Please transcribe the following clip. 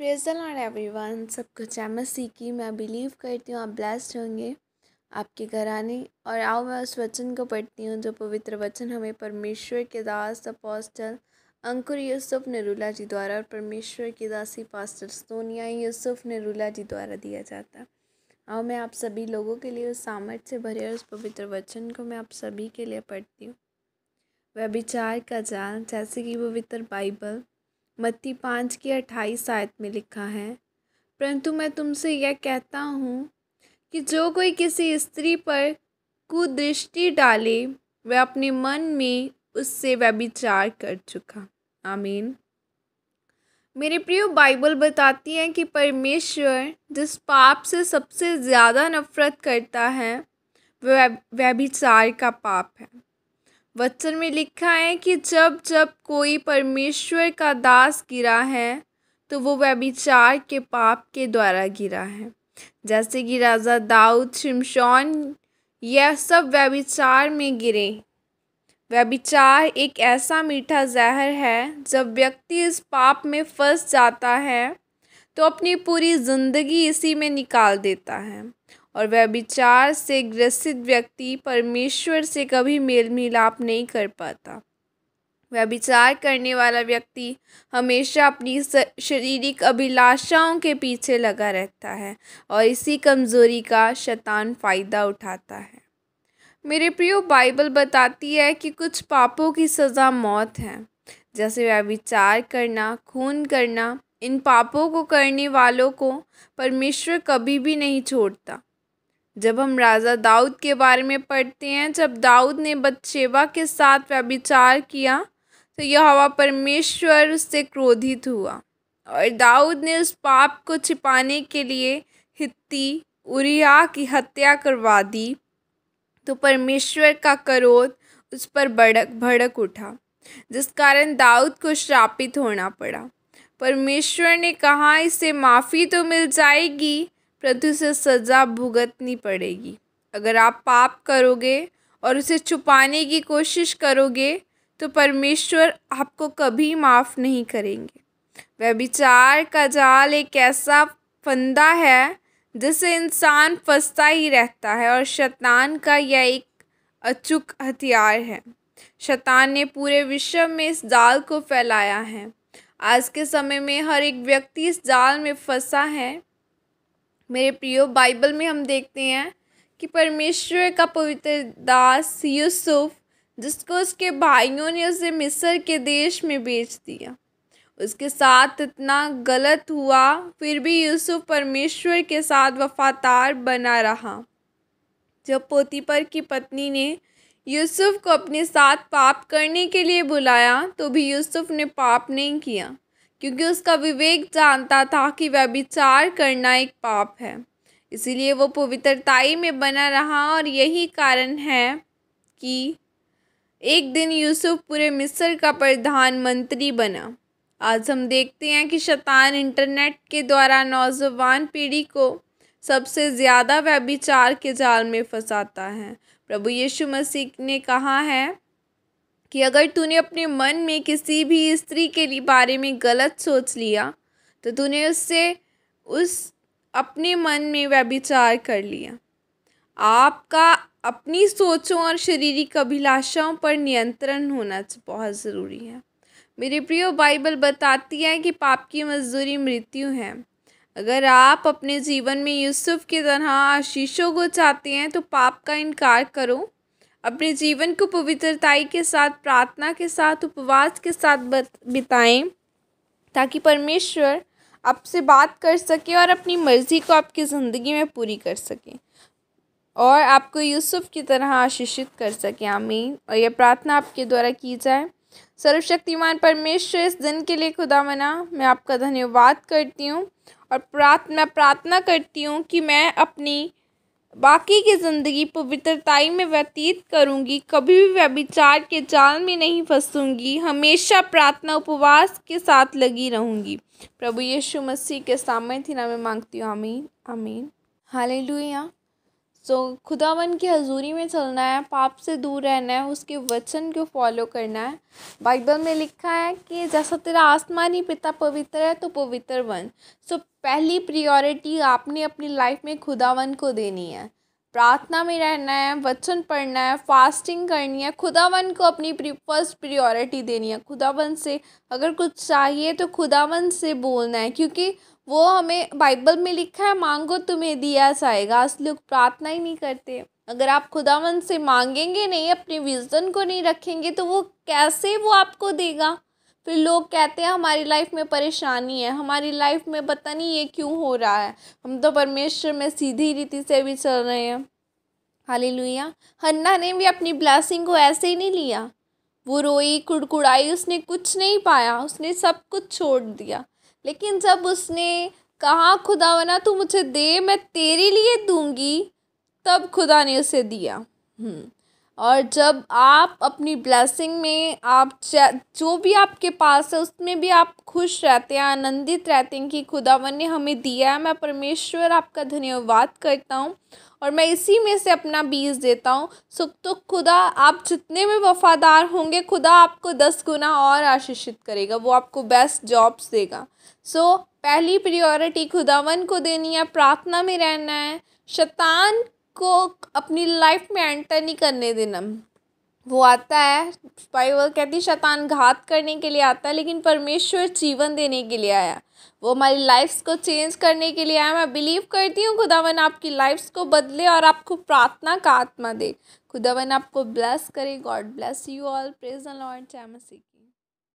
Praise the Lord everyone. सब कुछ है मसीह की। मैं बिलीव करती हूँ आप ब्लेस्ड होंगे, आपके घर आने। और आओ मैं उस वचन को पढ़ती हूँ जो पवित्र वचन हमें परमेश्वर के दास अपोस्टल अंकुर यूसुफ नरूला जी द्वारा और परमेश्वर की दासी पास्टर सोनिया यूसुफ नरूला जी द्वारा दिया जाता है। आओ मैं आप सभी लोगों के लिए उस सामर्थ से भरे और उस पवित्र वचन को मैं आप सभी के लिए पढ़ती हूँ। व्यभिचार का जाल, जैसे कि पवित्र बाइबल मत्ती 5:28 आयत में लिखा है, परंतु मैं तुमसे यह कहता हूँ कि जो कोई किसी स्त्री पर कुदृष्टि डाले वह अपने मन में उससे व्यभिचार कर चुका। आमीन। मेरे प्रिय, बाइबल बताती है कि परमेश्वर जिस पाप से सबसे ज़्यादा नफरत करता है वह व्यभिचार का पाप है। वचन में लिखा है कि जब जब कोई परमेश्वर का दास गिरा है तो वो व्यभिचार के पाप के द्वारा गिरा है। जैसे कि राजा दाऊद, शिमशोन, यह सब व्यभिचार में गिरे। व्यभिचार एक ऐसा मीठा जहर है, जब व्यक्ति इस पाप में फंस जाता है तो अपनी पूरी ज़िंदगी इसी में निकाल देता है और व्यभिचार से ग्रसित व्यक्ति परमेश्वर से कभी मेल मिलाप नहीं कर पाता। व्यभिचार करने वाला व्यक्ति हमेशा अपनी शारीरिक अभिलाषाओं के पीछे लगा रहता है और इसी कमज़ोरी का शैतान फ़ायदा उठाता है। मेरे प्रियो, बाइबल बताती है कि कुछ पापों की सज़ा मौत है, जैसे व्यभिचार करना, खून करना। इन पापों को करने वालों को परमेश्वर कभी भी नहीं छोड़ता। जब हम राजा दाऊद के बारे में पढ़ते हैं, जब दाऊद ने बतशेबा के साथ व्यभिचार किया तो यहोवा परमेश्वर उससे क्रोधित हुआ और दाऊद ने उस पाप को छिपाने के लिए हित्ती उरिय्याह की हत्या करवा दी तो परमेश्वर का क्रोध उस पर भड़क उठा, जिस कारण दाऊद को श्रापित होना पड़ा। परमेश्वर ने कहा, इसे माफ़ी तो मिल जाएगी परंतु उसे सज़ा भुगतनी पड़ेगी। अगर आप पाप करोगे और उसे छुपाने की कोशिश करोगे तो परमेश्वर आपको कभी माफ़ नहीं करेंगे। व्यभिचार का जाल एक ऐसा फंदा है जिससे इंसान फंसता ही रहता है और शैतान का यह एक अचूक हथियार है। शैतान ने पूरे विश्व में इस जाल को फैलाया है। आज के समय में हर एक व्यक्ति इस जाल में फंसा है। मेरे प्रियो, बाइबल में हम देखते हैं कि परमेश्वर का पवित्र दास यूसुफ, जिसको उसके भाइयों ने उसे मिस्र के देश में बेच दिया, उसके साथ इतना गलत हुआ, फिर भी यूसुफ परमेश्वर के साथ वफादार बना रहा। जब पोतीपर की पत्नी ने यूसुफ को अपने साथ पाप करने के लिए बुलाया तो भी यूसुफ ने पाप नहीं किया, क्योंकि उसका विवेक जानता था कि व्यभिचार करना एक पाप है। इसीलिए वो पवित्रताई में बना रहा और यही कारण है कि एक दिन यूसुफ पूरे मिस्र का प्रधानमंत्री बना। आज हम देखते हैं कि शैतान इंटरनेट के द्वारा नौजवान पीढ़ी को सबसे ज़्यादा व्यभिचार के जाल में फंसाता है। प्रभु यीशु मसीह ने कहा है कि अगर तूने अपने मन में किसी भी स्त्री के बारे में गलत सोच लिया तो तूने उस अपने मन में व्यभिचार कर लिया। आपका अपनी सोचों और शारीरिक अभिलाषाओं पर नियंत्रण होना बहुत ज़रूरी है। मेरे प्रियो, बाइबल बताती है कि पाप की मजदूरी मृत्यु है। अगर आप अपने जीवन में यूसुफ की तरह आशीषों को चाहते हैं तो पाप का इनकार करो। अपने जीवन को पवित्रताई के साथ, प्रार्थना के साथ, उपवास के साथ बिताएं ताकि परमेश्वर आपसे बात कर सके और अपनी मर्ज़ी को आपकी ज़िंदगी में पूरी कर सके और आपको यूसुफ की तरह आशीषित कर सके। आमीन। और यह प्रार्थना आपके द्वारा की जाए। सर्वशक्तिमान परमेश्वर, इस दिन के लिए खुदा मना मैं आपका धन्यवाद करती हूँ और मैं प्रार्थना करती हूँ कि मैं अपनी बाकी की ज़िंदगी पवित्रताई में व्यतीत करूँगी, कभी भी व्यभिचार के जाल में नहीं फंसूँगी, हमेशा प्रार्थना उपवास के साथ लगी रहूँगी। प्रभु यीशु मसीह के सामर्थ्य नाम में मांगती हूँ। आमीन आमीन। हालेलुया। खुदावन की हजूरी में चलना है, पाप से दूर रहना है, उसके वचन को फॉलो करना है। बाइबल में लिखा है कि जैसा तेरा आसमानी पिता पवित्र है तो पवित्र बन। पहली प्रायोरिटी आपने अपनी लाइफ में खुदावन को देनी है। प्रार्थना में रहना है, वचन पढ़ना है, फास्टिंग करनी है, खुदावन को अपनी फर्स्ट प्रायोरिटी देनी है। खुदावन से अगर कुछ चाहिए तो खुदावन से बोलना है, क्योंकि वो हमें बाइबल में लिखा है मांगो तुम्हें दिया जाएगा। आज लोग प्रार्थना ही नहीं करते। अगर आप खुदावन से मांगेंगे नहीं, अपने विजन को नहीं रखेंगे, तो वो कैसे वो आपको देगा। फिर लोग कहते हैं हमारी लाइफ में परेशानी है, हमारी लाइफ में पता नहीं ये क्यों हो रहा है, हम तो परमेश्वर में सीधी रीति से भी चल रहे हैं। हालेलुया। हन्ना ने भी अपनी ब्लेसिंग को ऐसे ही नहीं लिया। वो रोई कुड़कुड़ाई, उसने कुछ नहीं पाया, उसने सब कुछ छोड़ दिया। लेकिन जब उसने कहा खुदावना तू मुझे दे, मैं तेरे लिए दूंगी, तब खुदा ने उसे दिया। और जब आप अपनी ब्लेसिंग में आप जो भी आपके पास है उसमें भी आप खुश रहते हैं, आनंदित रहते हैं कि खुदावन ने हमें दिया है, मैं परमेश्वर आपका धन्यवाद करता हूँ और मैं इसी में से अपना बीज देता हूँ। तो खुदा आप जितने में वफादार होंगे, खुदा आपको 10 गुना और आशीषित करेगा, वो आपको बेस्ट जॉब्स देगा। पहली प्रायोरिटी खुदावन को देनी है, प्रार्थना में रहना है, शैतान को अपनी लाइफ में एंटर नहीं करने देना। वो आता है, बाइबल कहती शैतान घात करने के लिए आता है, लेकिन परमेश्वर जीवन देने के लिए आया। वो हमारी लाइफ्स को चेंज करने के लिए आया। मैं बिलीव करती हूँ खुदावन आपकी लाइफ्स को बदले और आपको प्रार्थना का आत्मा दे। खुदावन आपको ब्लेस करे। God bless you all. Praise the Lord. जय मसीह।